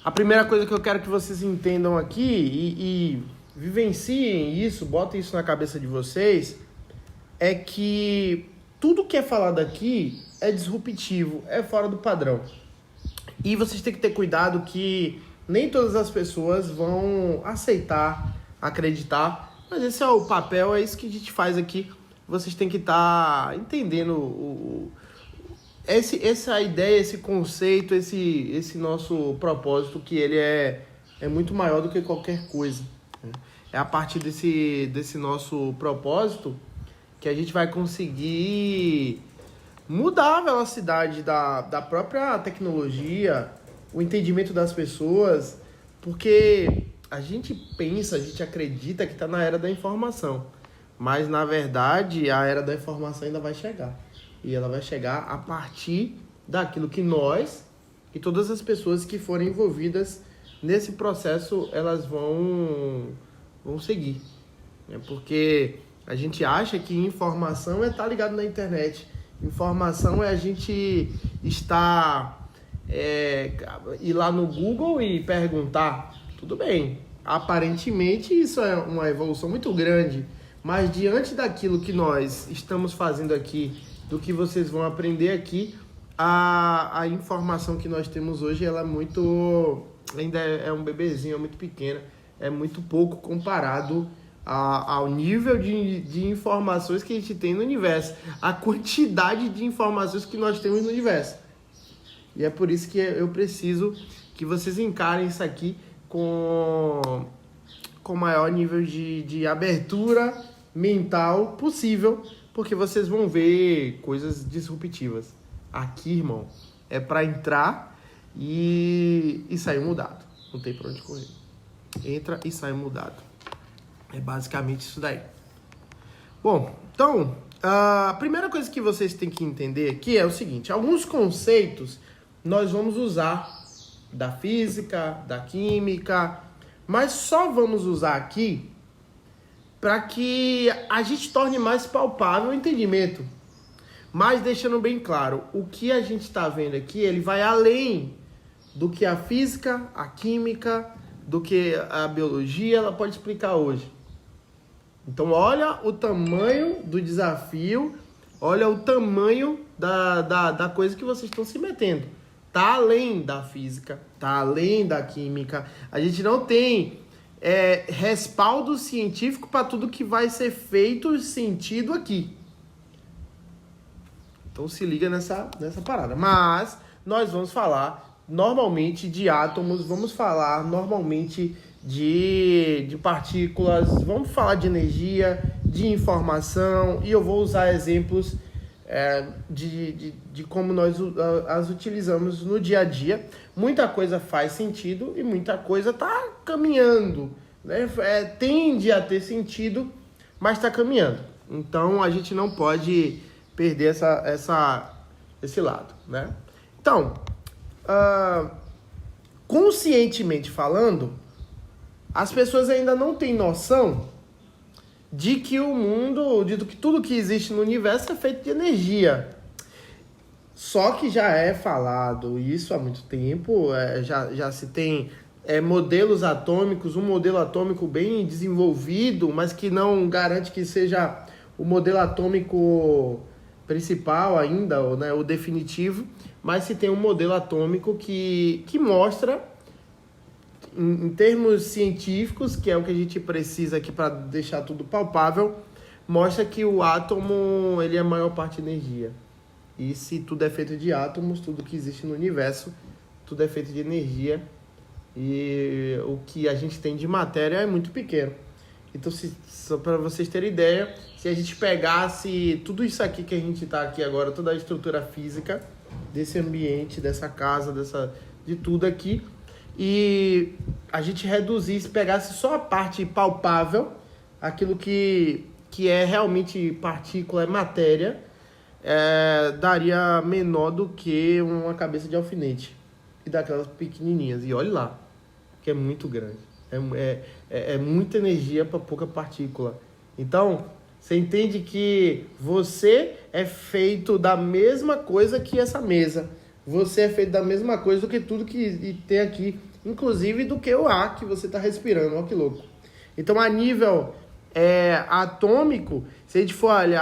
A primeira coisa que eu quero que vocês entendam aqui e vivenciem isso, botem isso na cabeça de vocês, é que tudo que é falado aqui é disruptivo, é fora do padrão. E vocês têm que ter cuidado que nem todas as pessoas vão aceitar, acreditar, mas esse é o papel, é isso que a gente faz aqui. Vocês têm que estar entendendo essa ideia, esse conceito, esse nosso propósito, que ele é muito maior do que qualquer coisa. É a partir desse nosso propósito que a gente vai conseguir mudar a velocidade da própria tecnologia, o entendimento das pessoas, porque a gente pensa, a gente acredita que está na era da informação, mas na verdade a era da informação ainda vai chegar. E ela vai chegar a partir daquilo que nós e todas as pessoas que forem envolvidas nesse processo, elas vão seguir. Porque a gente acha que informação é estar ligado na internet. Informação é a gente ir lá no Google e perguntar. Tudo bem, aparentemente isso é uma evolução muito grande, mas diante daquilo que nós estamos fazendo aqui, do que vocês vão aprender aqui, a informação que nós temos hoje, ela é ainda é um bebezinho, é muito pequena, é muito pouco comparado ao nível de informações que a gente tem no universo, a quantidade de informações que nós temos no universo. E é por isso que eu preciso que vocês encarem isso aqui com o maior nível de abertura mental possível, porque vocês vão ver coisas disruptivas. Aqui, irmão, é para entrar e sair mudado. Não tem para onde correr. Entra e sai mudado. É basicamente isso daí. Bom, então, a primeira coisa que vocês têm que entender aqui é o seguinte. Alguns conceitos nós vamos usar da física, da química, mas só vamos usar aqui para que a gente torne mais palpável o entendimento. Mas deixando bem claro, o que a gente está vendo aqui, ele vai além do que a física, a química, do que a biologia ela pode explicar hoje. Então olha o tamanho do desafio, olha o tamanho da coisa que vocês estão se metendo. Está além da física, está além da química. A gente não tem respaldo científico para tudo que vai ser feito sentido aqui. Então se liga nessa parada. Mas nós vamos falar normalmente de átomos, vamos falar normalmente de partículas, vamos falar de energia, de informação, e eu vou usar exemplos de como nós as utilizamos no dia a dia. Muita coisa faz sentido e muita coisa está caminhando, né? Tende a ter sentido, mas está caminhando. Então a gente não pode perder esse lado, né? Então, conscientemente falando, as pessoas ainda não têm noção de que o mundo, de que tudo que existe no universo é feito de energia. Só que já é falado isso há muito tempo, já se tem modelos atômicos, um modelo atômico bem desenvolvido, mas que não garante que seja o modelo atômico principal ainda, né, o definitivo, mas se tem um modelo atômico que mostra, em termos científicos, que é o que a gente precisa aqui para deixar tudo palpável, mostra que o átomo ele é a maior parte energia. E se tudo é feito de átomos, tudo que existe no universo, tudo é feito de energia. E o que a gente tem de matéria é muito pequeno. Então, só para vocês terem ideia, se a gente pegasse tudo isso aqui que a gente está aqui agora, toda a estrutura física desse ambiente, dessa casa, de tudo aqui, e a gente reduzisse, pegasse só a parte palpável, aquilo que é realmente partícula, é matéria, daria menor do que uma cabeça de alfinete, e daquelas pequenininhas. E olhe lá, que é muito grande. É muita energia para pouca partícula. Então, você entende que você é feito da mesma coisa que essa mesa. Você é feito da mesma coisa do que tudo que tem aqui. inclusive, do que o ar que você está respirando. Olha que louco. Então, a nível atômico, se a gente for olhar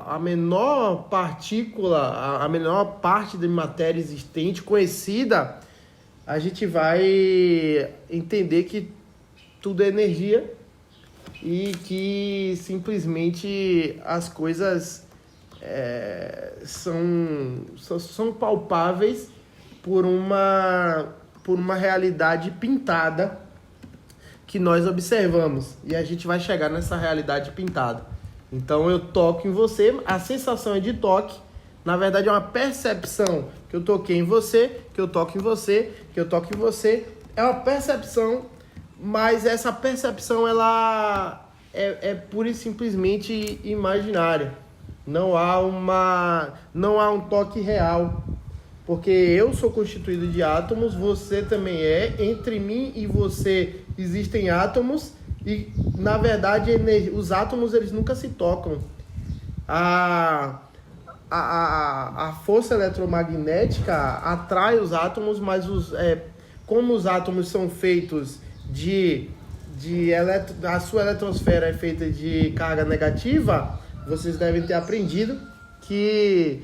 a menor partícula, a menor parte de matéria existente, conhecida, a gente vai entender que tudo é energia e que simplesmente as coisas são palpáveis por uma realidade pintada que nós observamos. E a gente vai chegar nessa realidade pintada. Então eu toco em você, a sensação é de toque. Na verdade é uma percepção que eu toquei em você, que eu toco em você, que eu toco em você. É uma percepção, mas essa percepção ela é pura e simplesmente imaginária. Não há um toque real. Porque eu sou constituído de átomos, você também é. Entre mim e você existem átomos e, na verdade, os átomos eles nunca se tocam. A força eletromagnética atrai os átomos, mas como os átomos são feitos a sua eletrosfera é feita de carga negativa, vocês devem ter aprendido que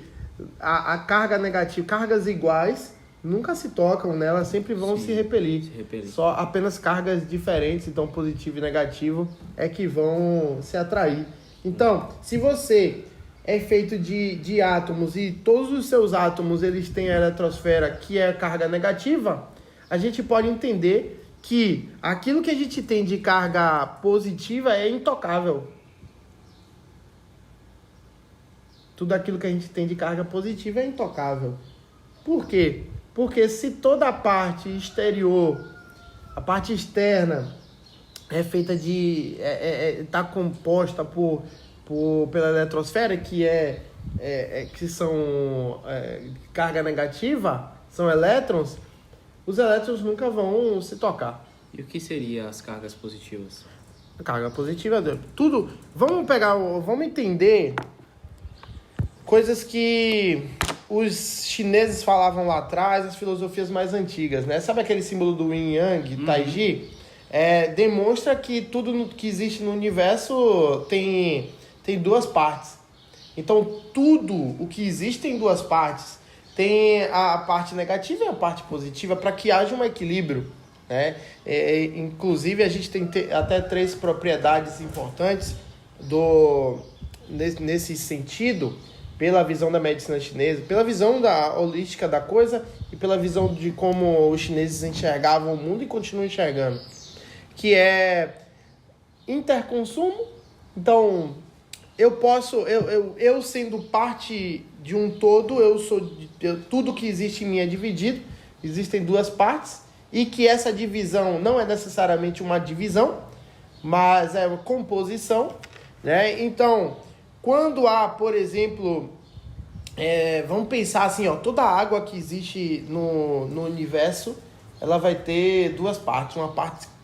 a carga negativa, cargas iguais nunca se tocam, né? Elas sempre vão se repelir. Só apenas cargas diferentes, então positivo e negativo, é que vão se atrair. Então, se você é feito de átomos e todos os seus átomos eles têm a eletrosfera que é a carga negativa, a gente pode entender que aquilo que a gente tem de carga positiva é intocável. Tudo aquilo que a gente tem de carga positiva é intocável. Por quê? Porque se toda a parte exterior, a parte externa, é feita está composta pela eletrosfera, que são carga negativa, são elétrons, os elétrons nunca vão se tocar. E o que seriam as cargas positivas? A carga positiva, tudo. Vamos entender coisas que os chineses falavam lá atrás, as filosofias mais antigas, né? Sabe aquele símbolo do Yin Yang, Taiji? Demonstra que tudo que existe no universo tem duas partes. Então, tudo o que existe tem duas partes. Tem a parte negativa e a parte positiva para que haja um equilíbrio, né? Inclusive, a gente tem até 3 propriedades importantes nesse sentido, pela visão da medicina chinesa, pela visão holística da coisa e pela visão de como os chineses enxergavam o mundo e continuam enxergando, que é interconsumo. Então, eu sendo parte de um todo, tudo que existe em mim é dividido, existem duas partes, e que essa divisão não é necessariamente uma divisão, mas é uma composição, né? Então, quando há, por exemplo, vamos pensar assim, toda a água que existe no universo, ela vai ter duas partes.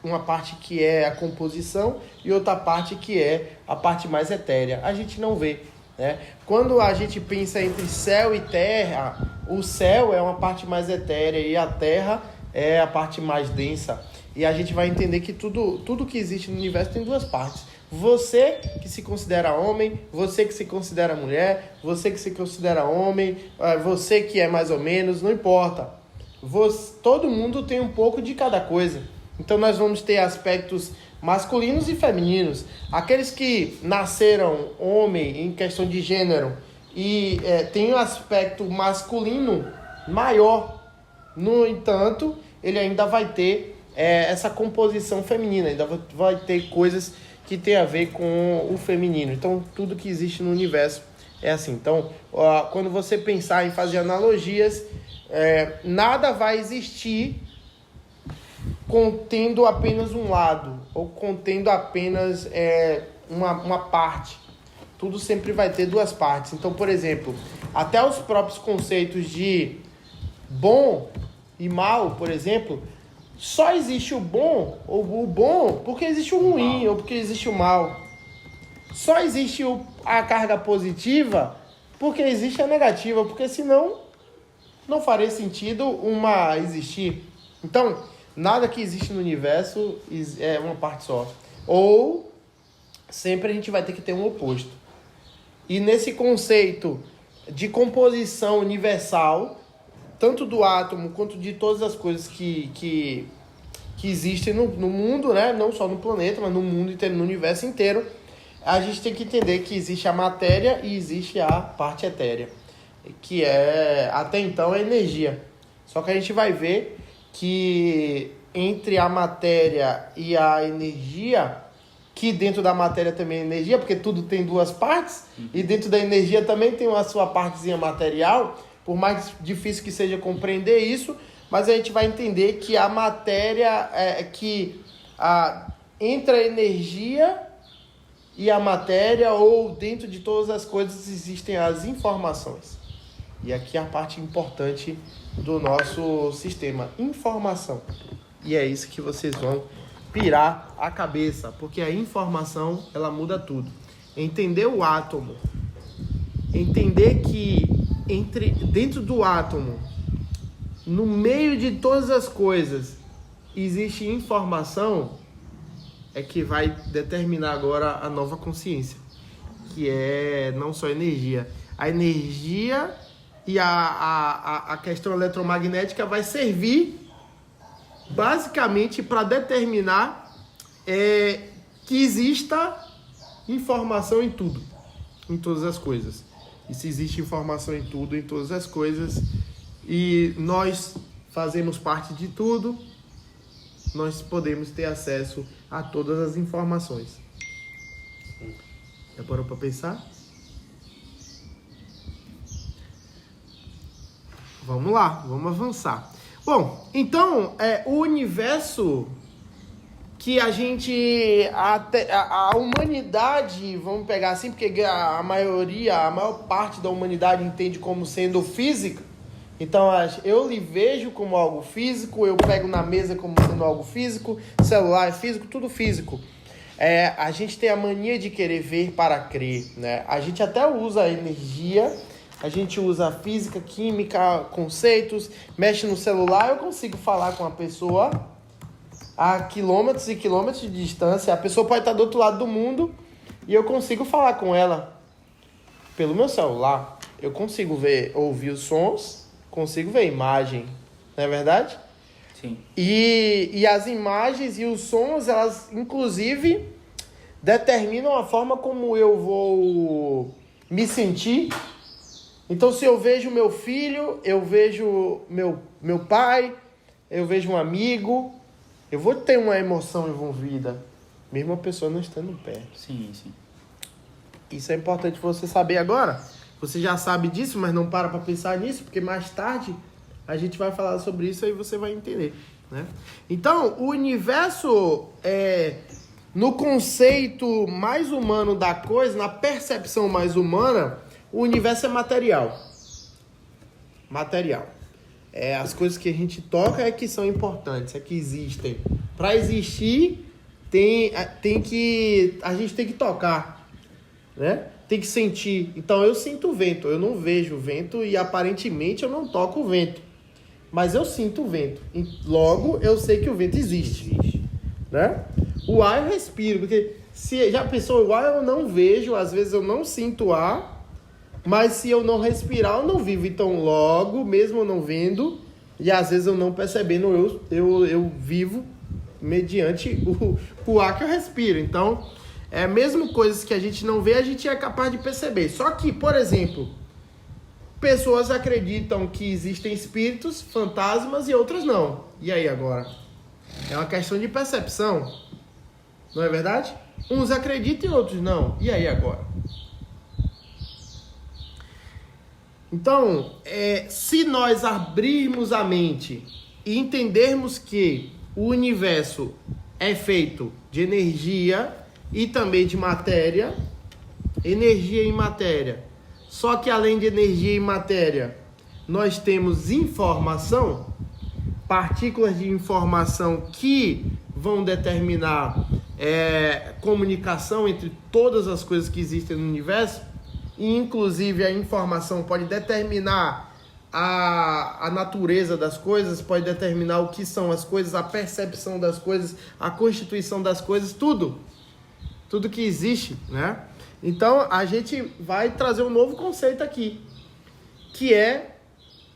Uma parte que é a composição e outra parte que é a parte mais etérea. A gente não vê, né? Quando a gente pensa entre céu e terra, o céu é uma parte mais etérea e a terra é a parte mais densa. E a gente vai entender que tudo que existe no universo tem duas partes. Você que se considera homem, você que se considera mulher, você que se considera homem, você que é mais ou menos, não importa. Todo mundo tem um pouco de cada coisa. Então nós vamos ter aspectos masculinos e femininos. Aqueles que nasceram homem em questão de gênero e tem um aspecto masculino maior, no entanto, ele ainda vai ter essa composição feminina, ainda vai ter coisas que tem a ver com o feminino. Então, tudo que existe no universo é assim. Então, quando você pensar em fazer analogias, nada vai existir contendo apenas um lado, ou contendo apenas uma parte. Tudo sempre vai ter duas partes. Então, por exemplo, até os próprios conceitos de bom e mal, por exemplo, só existe o bom ou o bom porque existe o ruim ou porque existe o mal. Só existe a carga positiva porque existe a negativa, porque senão não faria sentido uma existir. Então, nada que existe no universo é uma parte só. Ou sempre a gente vai ter que ter um oposto. E nesse conceito de composição universal, tanto do átomo quanto de todas as coisas que existem no mundo, né? Não só no planeta, mas no mundo inteiro, no universo inteiro, a gente tem que entender que existe a matéria e existe a parte etérea, que é, até então, a energia. Só que a gente vai ver que entre a matéria e a energia, que dentro da matéria também é energia, porque tudo tem duas partes, e dentro da energia também tem a sua partezinha material, por mais difícil que seja compreender isso, mas a gente vai entender que a matéria, entre a energia e a matéria, ou dentro de todas as coisas, existem as informações. E aqui é a parte importante do nosso sistema, informação. E é isso que vocês vão pirar a cabeça, porque a informação, ela muda tudo. Entender o átomo, entender que dentro do átomo, no meio de todas as coisas, existe informação, é que vai determinar agora a nova consciência, que é não só energia. A energia e a questão eletromagnética vai servir basicamente para determinar que exista informação em tudo, em todas as coisas. E se existe informação em tudo, em todas as coisas, e nós fazemos parte de tudo, nós podemos ter acesso a todas as informações. Já parou para pensar? Vamos lá, vamos avançar. Bom, então, o universo que a gente... A humanidade, vamos pegar assim, porque a maior parte da humanidade entende como sendo física. Então, eu lhe vejo como algo físico, eu pego na mesa como sendo algo físico, celular é físico, tudo físico. A gente tem a mania de querer ver para crer, né? A gente até usa a energia, a gente usa física, química, conceitos, mexe no celular, eu consigo falar com a pessoa a quilômetros e quilômetros de distância. A pessoa pode estar do outro lado do mundo e eu consigo falar com ela pelo meu celular. Eu consigo ouvir os sons, consigo ver a imagem, não é verdade? Sim. E as imagens e os sons, elas inclusive determinam a forma como eu vou me sentir. Então, se eu vejo meu filho, eu vejo meu pai, eu vejo um amigo, eu vou ter uma emoção envolvida, mesmo a pessoa não estando perto. Sim, sim. Isso é importante você saber agora. Você já sabe disso, mas não para pensar nisso, porque mais tarde a gente vai falar sobre isso e você vai entender, né? Então, o universo, no conceito mais humano da coisa, na percepção mais humana, o universo é material. Material. As coisas que a gente toca é que são importantes, é que existem. Para existir, a gente tem que tocar, né? Tem que sentir. Então eu sinto o vento, eu não vejo o vento e aparentemente eu não toco o vento. Mas eu sinto o vento. E logo eu sei que o vento existe. Né? O ar eu respiro, porque se já pensou, o ar eu não vejo, às vezes eu não sinto o ar, mas se eu não respirar eu não vivo. Então logo, mesmo eu não vendo, e às vezes eu não percebendo, eu vivo mediante o ar que eu respiro. Então, mesmo coisas que a gente não vê, a gente é capaz de perceber. Só que, por exemplo, pessoas acreditam que existem espíritos, fantasmas e outras não. E aí agora? É uma questão de percepção. Não é verdade? Uns acreditam e outros não. E aí agora? Então, se nós abrirmos a mente e entendermos que o universo é feito de energia e também de matéria, energia e matéria. Só que além de energia e matéria, nós temos informação, partículas de informação que vão determinar comunicação entre todas as coisas que existem no universo, e inclusive a informação pode determinar a natureza das coisas, pode determinar o que são as coisas, a percepção das coisas, a constituição das coisas, tudo que existe, né? Então, a gente vai trazer um novo conceito aqui, que é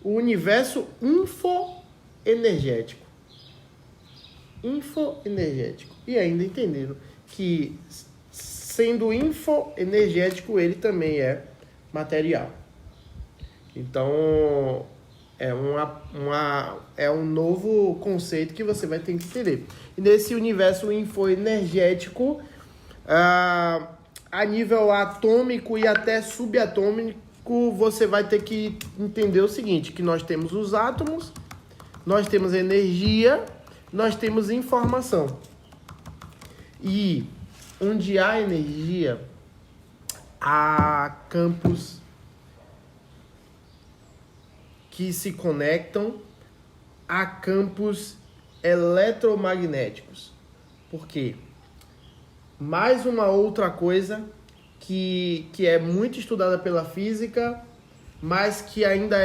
o universo infoenergético. Infoenergético. E ainda entendendo que, sendo infoenergético, ele também é material. Então, é um novo conceito que você vai ter que entender. E nesse universo infoenergético, a nível atômico e até subatômico, você vai ter que entender o seguinte, que nós temos os átomos, nós temos energia, nós temos informação. E onde há energia, há campos que se conectam a campos eletromagnéticos. Por quê? Mais uma outra coisa que é muito estudada pela física, mas que ainda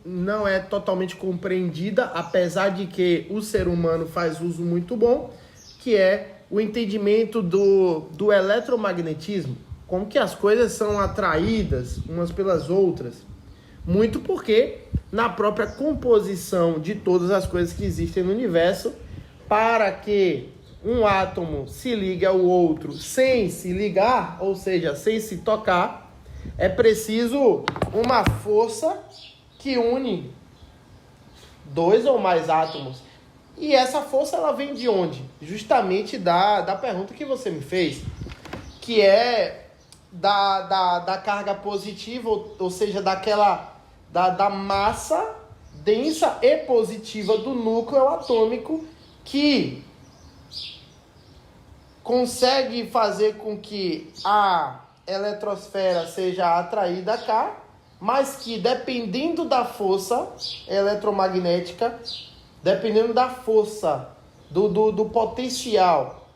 não é totalmente compreendida, apesar de que o ser humano faz uso muito bom, que é o entendimento do eletromagnetismo, como que as coisas são atraídas umas pelas outras. Muito porque na própria composição de todas as coisas que existem no universo, para que um átomo se ligue ao outro sem se ligar, ou seja, sem se tocar, é preciso uma força que une dois ou mais átomos. E essa força, ela vem de onde? Justamente da pergunta que você me fez, que é da carga positiva, ou seja, da massa densa e positiva do núcleo atômico, que consegue fazer com que a eletrosfera seja atraída cá, mas que, dependendo da força eletromagnética, dependendo da força, do potencial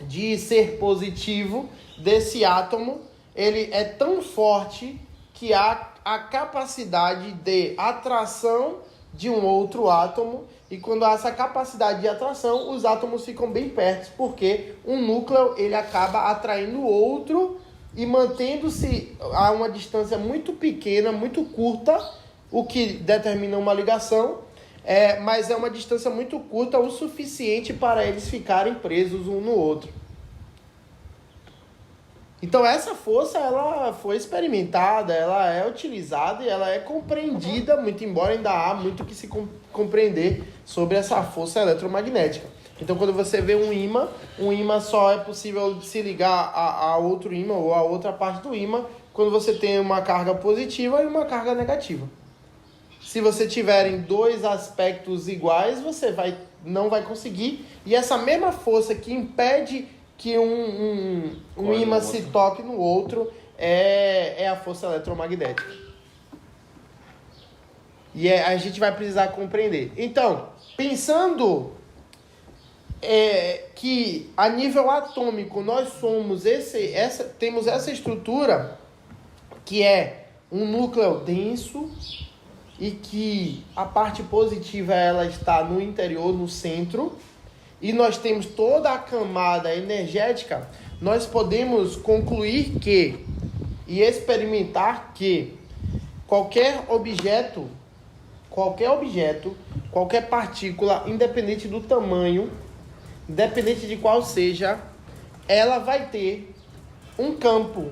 de ser positivo desse átomo, ele é tão forte que há a capacidade de atração de um outro átomo, e quando há essa capacidade de atração, os átomos ficam bem perto, porque um núcleo ele acaba atraindo o outro e mantendo-se a uma distância muito pequena, muito curta, o que determina uma ligação, mas é uma distância muito curta, o suficiente para eles ficarem presos um no outro. Então essa força, ela foi experimentada, ela é utilizada e ela é compreendida, muito embora ainda há muito que se compreender sobre essa força eletromagnética. Então quando você vê um ímã só é possível se ligar a outro ímã ou a outra parte do ímã quando você tem uma carga positiva e uma carga negativa. Se você tiverem dois aspectos iguais, você não vai conseguir. E essa mesma força que impede que um ímã se toque no outro é a força eletromagnética. E a gente vai precisar compreender. Então, pensando que a nível atômico nós somos temos essa estrutura que é um núcleo denso e que a parte positiva ela está no interior, no centro, e nós temos toda a camada energética, nós podemos concluir e experimentar que qualquer objeto, qualquer partícula, independente do tamanho, independente de qual seja, ela vai ter um campo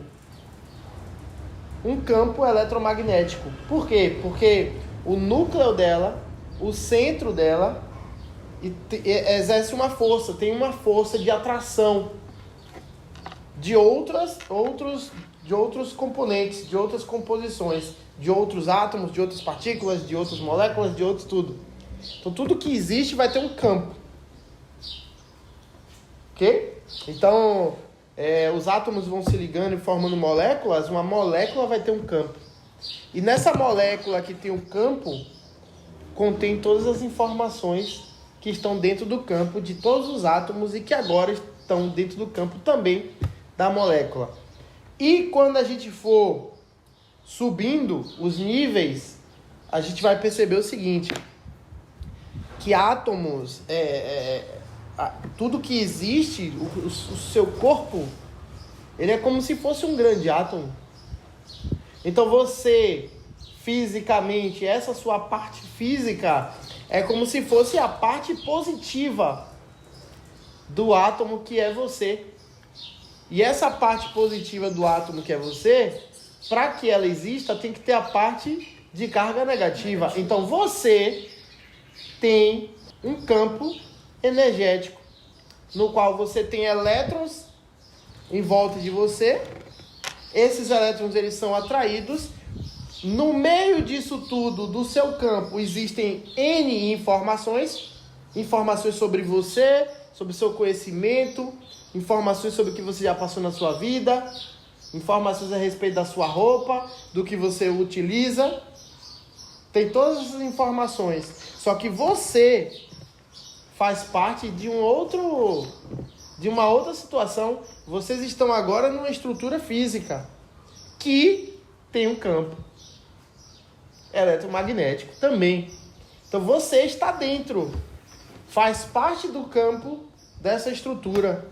eletromagnético. Por quê? Porque o núcleo dela, o centro dela, exerce uma força, tem uma força de atração de outros componentes, de outras composições, de outros átomos, de outras partículas, de outras moléculas, de outros tudo. Então tudo que existe vai ter um campo. Ok? Então os átomos vão se ligando e formando moléculas, uma molécula vai ter um campo. E nessa molécula que tem um campo, contém todas as informações que estão dentro do campo de todos os átomos e que agora estão dentro do campo também da molécula. E quando a gente for subindo os níveis, a gente vai perceber o seguinte, que átomos, tudo que existe, o seu corpo, ele é como se fosse um grande átomo. Então você, fisicamente, essa sua parte física é como se fosse a parte positiva do átomo que é você. E essa parte positiva do átomo que é você, para que ela exista, tem que ter a parte de carga negativa. Então você tem um campo energético no qual você tem elétrons em volta de você. Esses elétrons, eles são atraídos. No meio disso tudo, do seu campo, existem N informações sobre você, sobre seu conhecimento, informações sobre o que você já passou na sua vida, informações a respeito da sua roupa, do que você utiliza. Tem todas essas informações. Só que você faz parte de uma outra situação. Vocês estão agora numa estrutura física que tem um campo eletromagnético também. Então você está dentro, faz parte do campo dessa estrutura.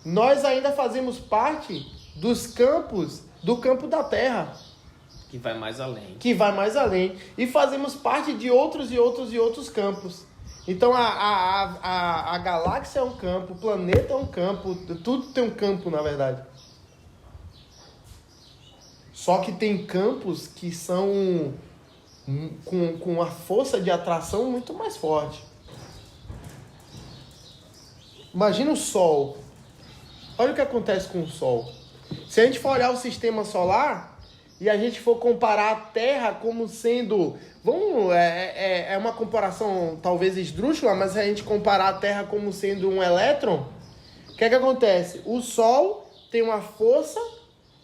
Nós ainda fazemos parte dos campos, do campo da Terra. Que vai mais além. E fazemos parte de outros campos. Então a galáxia é um campo, o planeta é um campo, tudo tem um campo, na verdade. Só que tem campos que são com uma força de atração muito mais forte. Imagina o Sol. Olha o que acontece com o Sol. Se a gente for olhar o sistema solar e a gente for comparar a Terra como sendo... é uma comparação talvez esdrúxula, mas se a gente comparar a Terra como sendo um elétron, o que acontece? O Sol tem uma força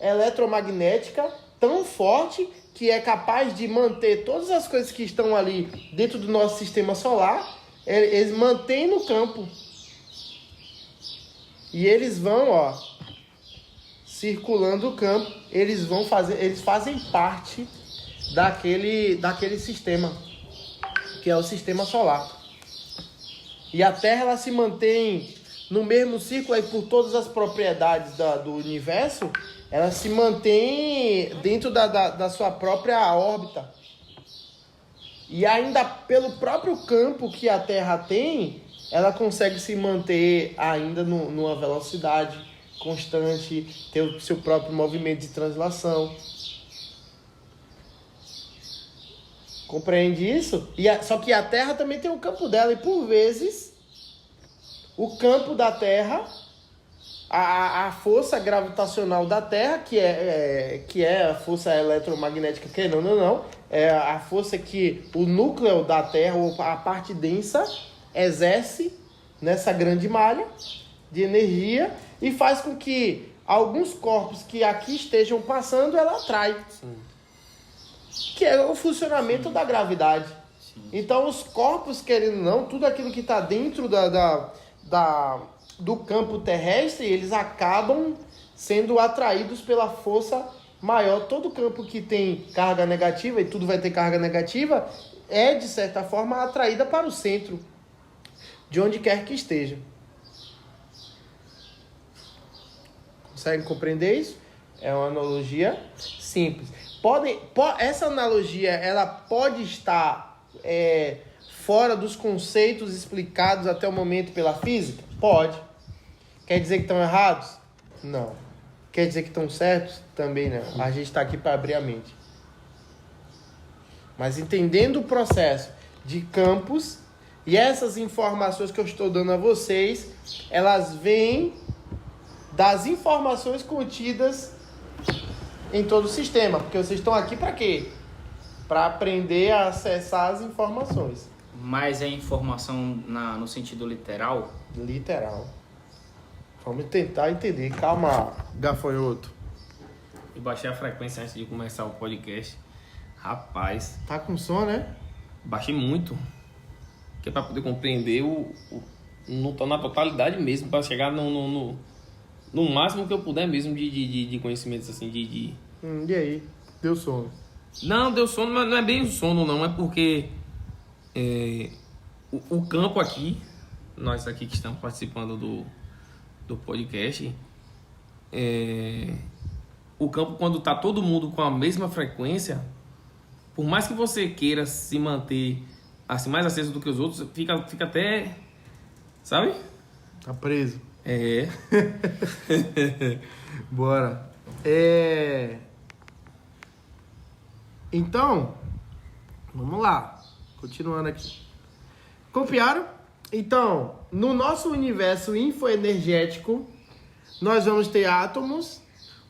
eletromagnética tão forte que é capaz de manter todas as coisas que estão ali dentro do nosso sistema solar, eles mantêm no campo. E eles vão, circulando o campo, eles fazem parte daquele sistema, que é o sistema solar. E a Terra, ela se mantém no mesmo círculo, aí por todas as propriedades do universo, ela se mantém dentro da sua própria órbita. E ainda pelo próprio campo que a Terra tem, ela consegue se manter ainda numa velocidade constante, ter o seu próprio movimento de translação. Compreende isso? Só que a Terra também tem o campo dela, e por vezes o campo da Terra, a força gravitacional da Terra, que é a força eletromagnética, que não, é a força que o núcleo da Terra, ou a parte densa, exerce nessa grande malha de energia e faz com que alguns corpos que aqui estejam passando, ela atrai. Sim. Que é o funcionamento da gravidade. Sim. Então, os corpos, querendo ou não, tudo aquilo que está dentro do campo terrestre, eles acabam sendo atraídos pela força maior. Todo campo que tem carga negativa, e tudo vai ter carga negativa, é, de certa forma, atraída para o centro, de onde quer que esteja. Conseguem compreender isso? É uma analogia simples. Essa analogia, ela pode estar fora dos conceitos explicados até o momento pela física? Pode. Quer dizer que estão errados? Não. Quer dizer que estão certos? Também não. A gente está aqui para abrir a mente. Mas entendendo o processo de campos, e essas informações que eu estou dando a vocês, elas vêm das informações contidas em todo o sistema. Porque vocês estão aqui para quê? Para aprender a acessar as informações. Mas é informação no sentido literal? Literal. Vamos tentar entender. Calma, gafanhoto. Eu baixei a frequência antes de começar o podcast. Rapaz. Tá com som, né? Baixei muito. Que é pra poder compreender na totalidade mesmo. Pra chegar no máximo que eu puder mesmo de conhecimentos assim. E aí? Deu sono? Não, deu sono, mas não é bem sono, não. É porque o campo aqui, nós aqui que estamos participando do podcast, o campo, quando tá todo mundo com a mesma frequência, por mais que você queira se manter assim, mais aceso do que os outros, fica até, sabe? Tá preso. É. Bora. Então, vamos lá. Continuando aqui. Copiaram? Então, no nosso universo infoenergético, nós vamos ter átomos,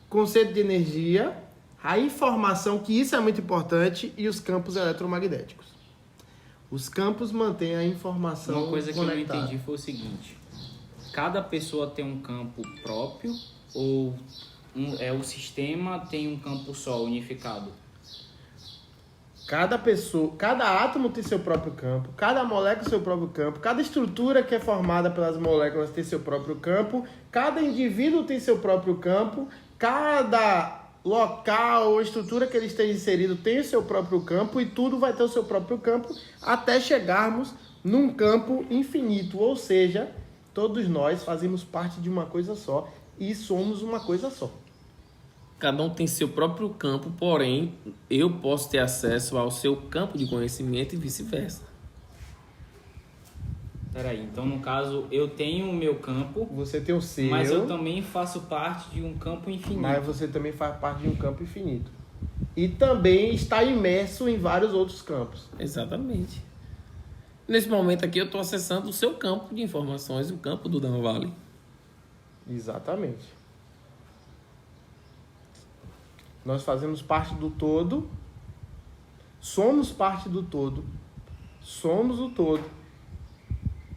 conceito de energia, a informação, que isso é muito importante, e os campos eletromagnéticos. Os campos mantêm a informação Uma coisa que conectada. eu não entendi foi o seguinte: cada pessoa tem um campo próprio ou o sistema tem um campo só unificado? Cada pessoa, cada átomo tem seu próprio campo, cada molécula seu próprio campo, cada estrutura que é formada pelas moléculas tem seu próprio campo, cada indivíduo tem seu próprio campo, cada local ou estrutura que ele esteja inserido tem o seu próprio campo e tudo vai ter o seu próprio campo até chegarmos num campo infinito, ou seja, todos nós fazemos parte de uma coisa só e somos uma coisa só. Cada um tem seu próprio campo, porém, eu posso ter acesso ao seu campo de conhecimento e vice-versa. Peraí, então no caso eu tenho o meu campo, Você tem o seu, mas eu também faço parte de um campo infinito. mas você também faz parte de um campo infinito. E também está imerso em vários outros campos. Exatamente. Nesse momento aqui eu estou acessando o seu campo de informações, o campo do Dan Valley. Exatamente. Nós fazemos parte do todo, somos parte do todo, somos o todo,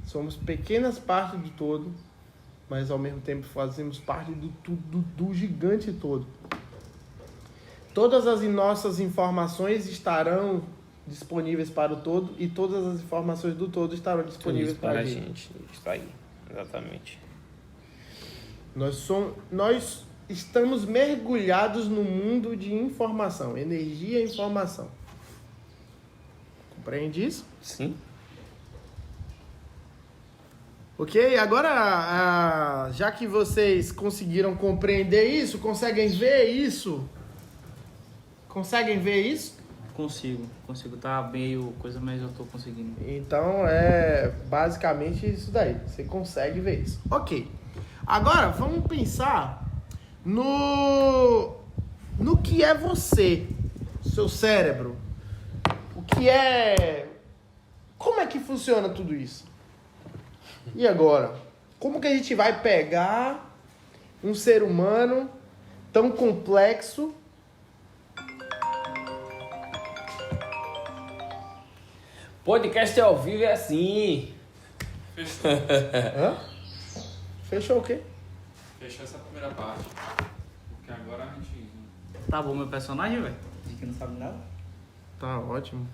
somos pequenas partes do todo, mas ao mesmo tempo fazemos parte do gigante todo. Todas as nossas informações estarão disponíveis para o todo e todas as informações do todo estarão disponíveis para a gente. Está aí, exatamente. Nós estamos mergulhados no mundo de informação, energia e informação. Compreende isso? Sim. Ok? Agora, já que vocês conseguiram compreender isso, conseguem ver isso? Conseguem ver isso? Consigo. Tá meio coisa, mas eu tô conseguindo. Então, é basicamente isso daí. Você consegue ver isso. Ok. Agora, vamos pensar no que é você, seu cérebro. O que é... Como é que funciona tudo isso? E agora? Como que a gente vai pegar um ser humano tão complexo... Podcast ao vivo é assim. Hã? Fechou o quê? Fechou essa primeira parte. Porque agora a gente. Tá bom meu personagem, velho? De que não sabe nada? Tá ótimo.